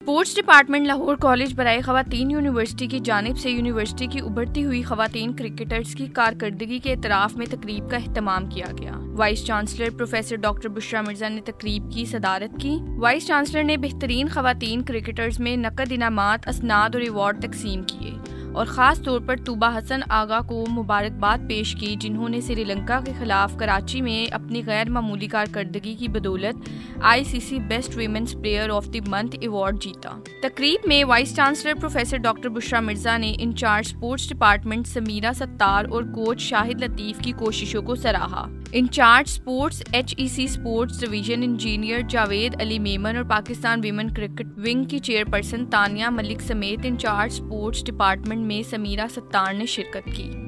Sports department Lahore college बराए ख़वातीन university की जानिब से यूनिवर्सिटी की उभरती हुई ख़वातीन क्रिकेटर्स की कारकर्दगी के एतराफ़ में तकरीब का अहतमाम किया गया। Vice chancellor professor doctor Bushra Mirza ने तकरीब की सदारत की। वाइस चांसलर ने बेहतरीन ख़वातीन क्रिकेटर्स में नकद इनामात, असनाद और रिवॉर्ड तकसीम किए और ख़ास तौर पर तूबा हसन आगा को मुबारकबाद पेश की, जिन्होंने श्रीलंका के खिलाफ कराची में अपनी गैर मामूली कारकर्दगी की बदौलत ICC best women's player of the month award जीता। तकरीब में vice chancellor professor doctor Bushra Mirza ने in charge sports department Sameera Sattar और कोच शाहिद लतीफ़ की कोशिशों को सराहा। In charge sports HEC sports division engineer Javed Ali Memon और पाकिस्तान वीमेन क्रिकेट विंग की चेयरपर्सन तानिया मलिक समेत इंचार्ज स्पोर्ट्स डिपार्टमेंट में समीरा सत्तार ने शिरकत की।